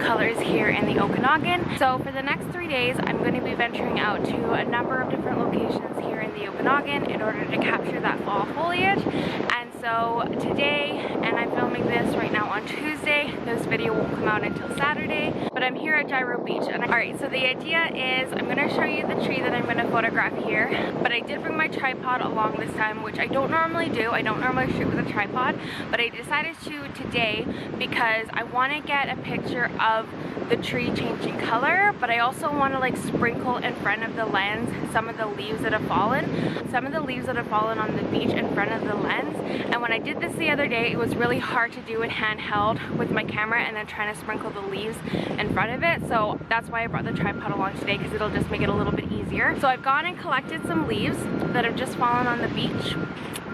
colors here in the Okanagan. So for the next 3 days, I'm going to be venturing out to a number of different locations here in the Okanagan in order to capture that fall foliage. And so today, and I'm filming this right now on Tuesday, this video won't come out until Saturday, but I'm here at Gyro Beach. And alright, so the idea is I'm going to show you the tree that I'm going to photograph here, but I did bring my tripod along this time, which I don't normally do. I don't normally shoot with a tripod, but I decided to today because I want to get a picture of the tree changing color, but I also want to like sprinkle in front of the lens some of the leaves that have fallen. Some of the leaves that have fallen on the beach in front of the lens. And when I did this the other day, it was really hard to do it handheld with my camera and then trying to sprinkle the leaves in front of it. So that's why I brought the tripod along today, because it'll just make it a little bit easier. So I've gone and collected some leaves that have just fallen on the beach,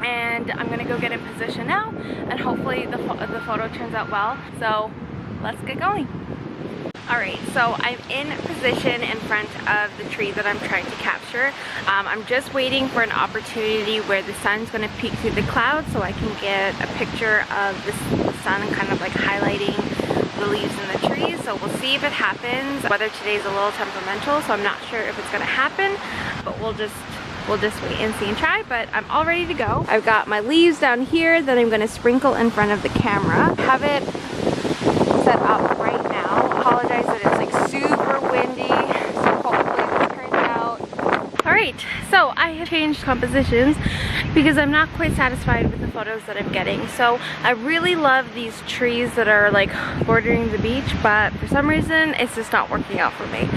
and I'm gonna go get in position now, and hopefully the photo turns out well. So let's get going. Alright, so I'm in position in front of the tree that I'm trying to capture. I'm just waiting for an opportunity where the sun's going to peek through the clouds so I can get a picture of the sun kind of like highlighting the leaves in the trees. So we'll see if it happens. Weather today is a little temperamental, so I'm not sure if it's going to happen, but we'll just wait and see and try. But I'm all ready to go. I've got my leaves down here that I'm going to sprinkle in front of the camera. Have it set up right now. Apologize that it's like super windy, so hopefully it turns out. Alright, so I have changed compositions because I'm not quite satisfied with the photos that I'm getting. So I really love these trees that are like bordering the beach, but for some reason it's just not working out for me.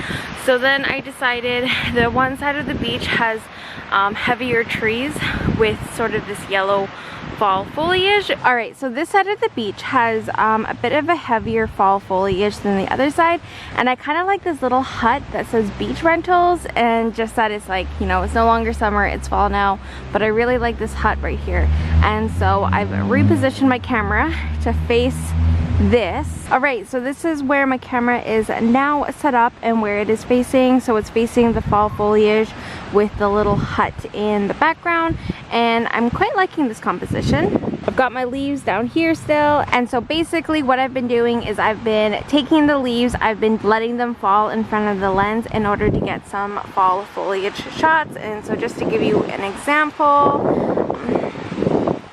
So then I decided the one side of the beach has heavier trees with sort of this yellow fall foliage. Alright, so this side of the beach has a bit of a heavier fall foliage than the other side, and I kind of like this little hut that says beach rentals, and just that it's like, you know, it's no longer summer, it's fall now, but I really like this hut right here. And so I've repositioned my camera to face this. Alright, so this is where my camera is now set up and where it is facing. So it's facing the fall foliage with the little hut in the background, and I'm quite liking this composition. I've got my leaves down here still, and so basically what I've been doing is I've been taking the leaves, I've been letting them fall in front of the lens in order to get some fall foliage shots. And so just to give you an example,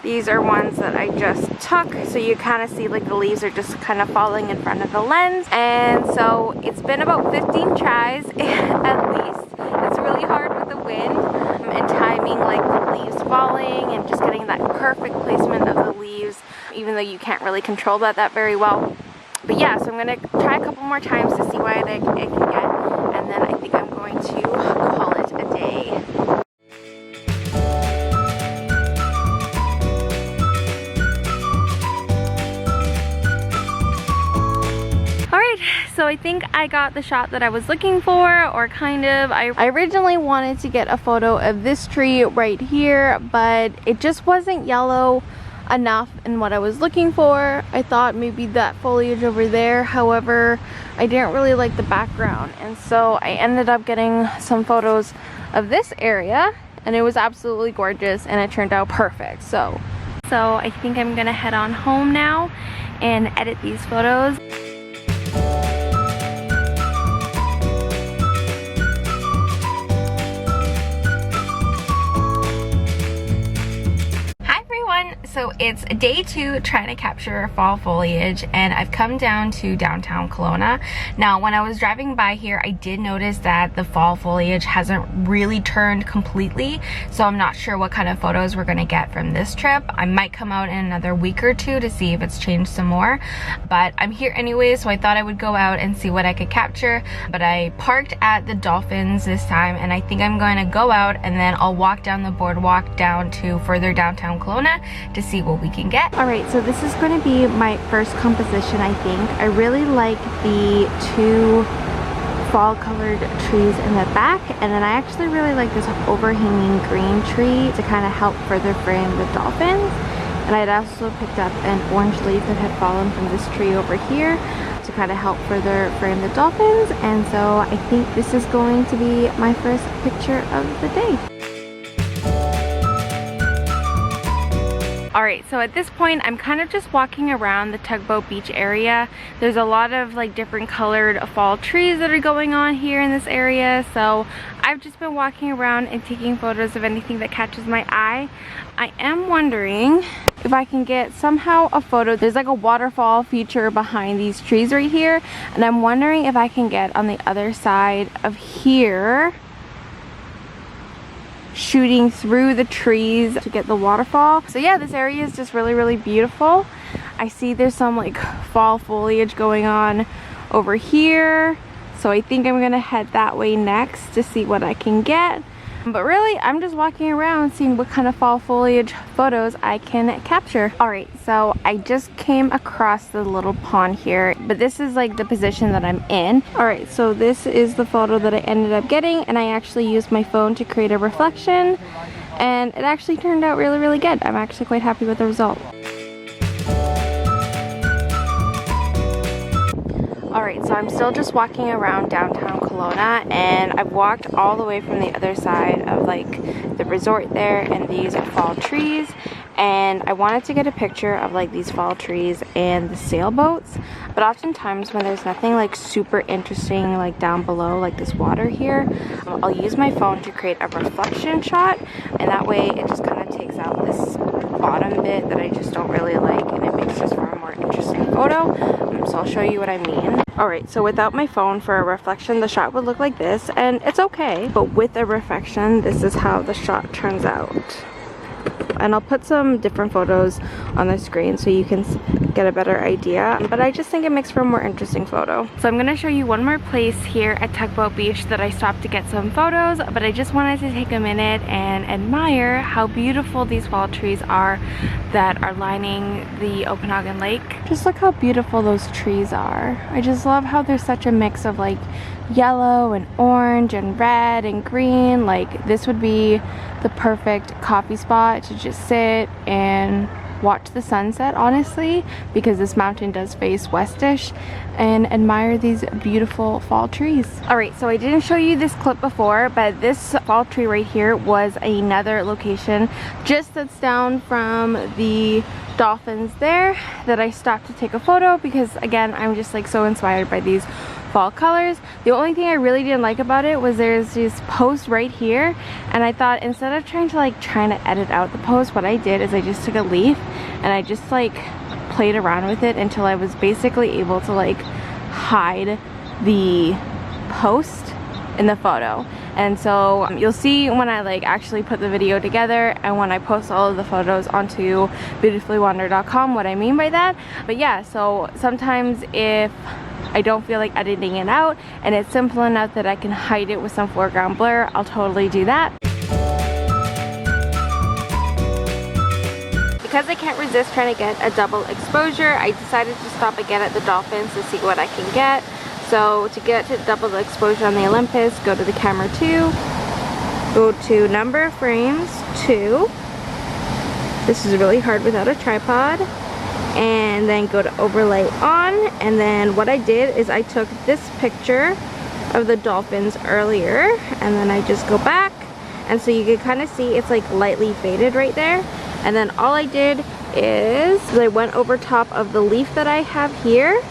these are ones that I just took, so you kind of see like the leaves are just kind of falling in front of the lens. And so it's been about 15 tries at least. It's really hard with the wind and timing like the leaves falling and just getting that perfect placement of the leaves, even though you can't really control that very well. But yeah, so I'm gonna try a couple more times to see what it can get, and then I think I'm going to call it a day. So I think I got the shot that I was looking for, or kind of. I originally wanted to get a photo of this tree right here, but it just wasn't yellow enough in what I was looking for. I thought maybe that foliage over there, however, I didn't really like the background, and so I ended up getting some photos of this area, and it was absolutely gorgeous, and it turned out perfect. So I think I'm gonna head on home now and edit these photos. So it's day 2 trying to capture fall foliage, and I've come down to downtown Kelowna. Now when I was driving by here, I did notice that the fall foliage hasn't really turned completely, so I'm not sure what kind of photos we're gonna get from this trip. I might come out in another week or two to see if it's changed some more, but I'm here anyway, so I thought I would go out and see what I could capture. But I parked at the Dolphins this time, and I think I'm going to go out and then I'll walk down the boardwalk down to further downtown Kelowna to see what we can get. Alright, so this is going to be my first composition, I think. I really like the 2 fall colored trees in the back, and then I actually really like this overhanging green tree to kind of help further frame the dolphins. And I'd also picked up an orange leaf that had fallen from this tree over here to kind of help further frame the dolphins. And so I think this is going to be my first picture of the day. Alright, so at this point I'm kind of just walking around the Tugboat Beach area. There's a lot of like different colored fall trees that are going on here in this area, so I've just been walking around and taking photos of anything that catches my eye. I am wondering if I can get somehow a photo. There's like a waterfall feature behind these trees right here, and I'm wondering if I can get on the other side of here, shooting through the trees to get the waterfall. So yeah, this area is just really beautiful. I see there's some like fall foliage going on over here, so I think I'm gonna head that way next to see what I can get. But really, I'm just walking around seeing what kind of fall foliage photos I can capture. Alright, so I just came across the little pond here, but this is like the position that I'm in. Alright, so this is the photo that I ended up getting, and I actually used my phone to create a reflection, and it actually turned out really good. I'm actually quite happy with the result. Alright, so I'm still just walking around downtown Kelowna, and I've walked all the way from the other side of like the resort there and these fall trees, and I wanted to get a picture of like these fall trees and the sailboats. But oftentimes when there's nothing like super interesting like down below, like this water here, I'll use my phone to create a reflection shot, and that way it just kind of takes out this bottom bit that I just don't really like, and it makes this for a more interesting photo. So I'll show you what I mean. Alright, so without my phone for a reflection, the shot would look like this, and it's okay. But with a reflection, this is how the shot turns out. And I'll put some different photos on the screen so you can get a better idea, but I just think it makes for a more interesting photo. So I'm going to show you one more place here at Tugboat Beach that I stopped to get some photos, but I just wanted to take a minute and admire how beautiful these fall trees are that are lining the Okanagan Lake. Just look how beautiful those trees are. I just love how there's such a mix of like yellow and orange and red and green. Like this would be the perfect coffee spot to just sit and watch the sunset, honestly, because this mountain does face westish, and admire these beautiful fall trees. Alright, so I didn't show you this clip before, but this fall tree right here was another location just that's down from the dolphins there that I stopped to take a photo, because again, I'm just like so inspired by these fall colors. The only thing I really didn't like about it was there's this post right here, and I thought instead of trying to edit out the post, what I did is I just took a leaf and I just like played around with it until I was basically able to like hide the post in the photo. And so you'll see when I like actually put the video together and when I post all of the photos onto beautifullywander.com what I mean by that. But yeah, so sometimes if I don't feel like editing it out and it's simple enough that I can hide it with some foreground blur, I'll totally do that. Because I can't resist trying to get a double exposure, I decided to stop again at the dolphins to see what I can get. So to get to double exposure on the Olympus, go to the camera 2, go to number of frames 2. This is really hard without a tripod. And then go to overlay on, and then what I did is I took this picture of the dolphins earlier, and then I just go back, and so you can kind of see it's like lightly faded right there. And then all I did is I went over top of the leaf that I have here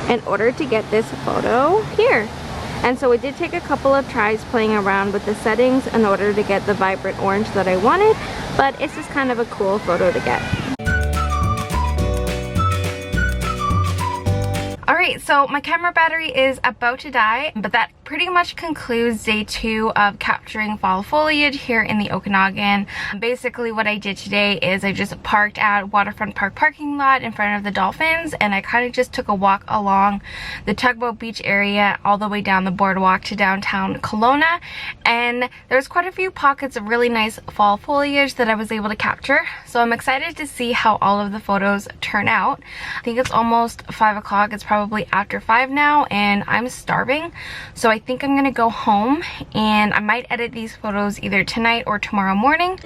in order to get this photo here. And so it did take a couple of tries playing around with the settings in order to get the vibrant orange that I wanted, but it's just kind of a cool photo to get. Alright, so my camera battery is about to die, but that pretty much concludes day 2 of capturing fall foliage here in the Okanagan. Basically what I did today is I just parked at Waterfront Park parking lot in front of the dolphins, and I kind of just took a walk along the Tugboat Beach area all the way down the boardwalk to downtown Kelowna, and there's quite a few pockets of really nice fall foliage that I was able to capture. So I'm excited to see how all of the photos turn out. I think it's almost 5 o'clock. It's probably after 5 now, and I'm starving, so I think I'm gonna go home and I might edit these photos either tonight or tomorrow morning.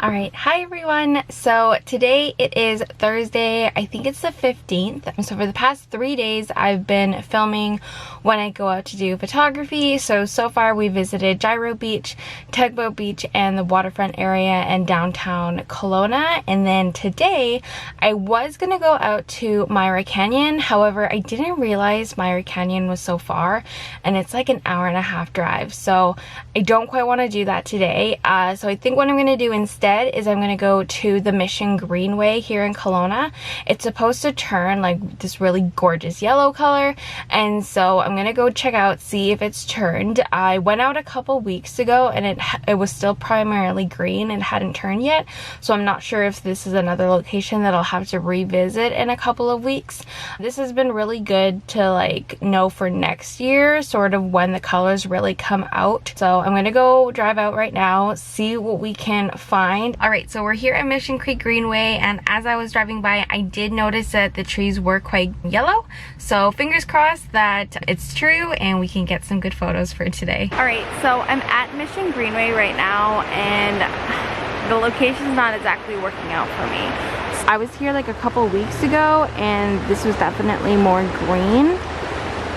Alright, hi everyone. So today it is Thursday, I think it's the 15th. So for the past 3 days I've been filming when I go out to do photography. So far we visited Gyro Beach, Tugboat Beach, and the waterfront area in downtown Kelowna. And then today I was gonna go out to Myra Canyon. However, I didn't realize Myra Canyon was so far and it's like an hour-and-a-half drive. So I don't quite want to do that today. So I think what I'm gonna do instead is I'm gonna go to the Mission Greenway here in Kelowna. It's supposed to turn like this really gorgeous yellow color, and so I'm gonna go check out, see if it's turned. I went out a couple weeks ago and it was still primarily green and hadn't turned yet, so I'm not sure if this is another location that I'll have to revisit in a couple of weeks. This has been really good to like know for next year sort of when the colors really come out. So I'm gonna go drive out right now, see what we can find. Alright, so we're here at Mission Creek Greenway, and as I was driving by I did notice that the trees were quite yellow, so fingers crossed that it's true and we can get some good photos for today. Alright, so I'm at Mission Greenway right now and the location's not exactly working out for me. I was here like a couple weeks ago and this was definitely more green,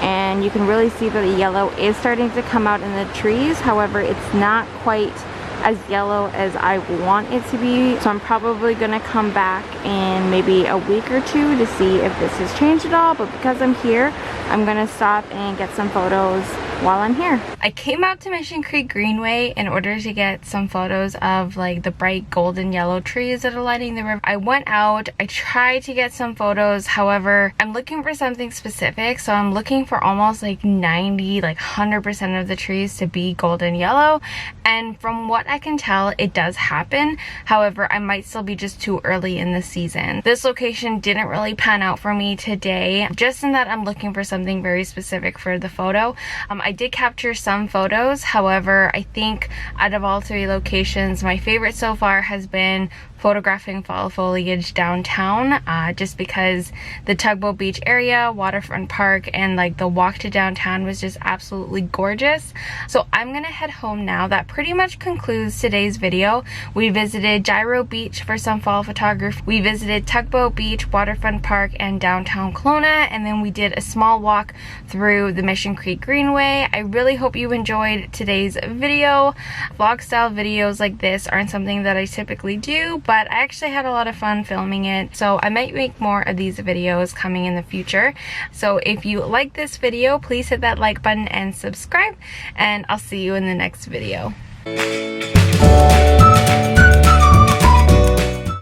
and you can really see that the yellow is starting to come out in the trees. However, it's not quite as yellow as I want it to be, so I'm probably gonna come back in maybe a week or two to see if this has changed at all. But because I'm here, I'm gonna stop and get some photos while I'm here. I came out to Mission Creek Greenway in order to get some photos of like the bright golden yellow trees that are lining the river. I went out, I tried to get some photos, however I'm looking for something specific, so I'm looking for almost like 90, like 100% of the trees to be golden yellow, and from what I can tell it does happen. However, I might still be just too early in the season. This location didn't really pan out for me today, just in that I'm looking for something very specific for the photo. I did capture some photos, however I think out of all 3 locations my favorite so far has been photographing fall foliage downtown, just because the Tugboat Beach area, waterfront park, and like the walk to downtown was just absolutely gorgeous. So I'm gonna head home now. That pretty much concludes today's video. We visited Gyro Beach for some fall photography. We visited Tugboat Beach, waterfront park, and downtown Kelowna, and then we did a small walk through the Mission Creek Greenway. I really hope you enjoyed today's video. Vlog style videos like this aren't something that I typically do, but I actually had a lot of fun filming it, so I might make more of these videos coming in the future. So if you like this video, please hit that like button and subscribe, and I'll see you in the next video.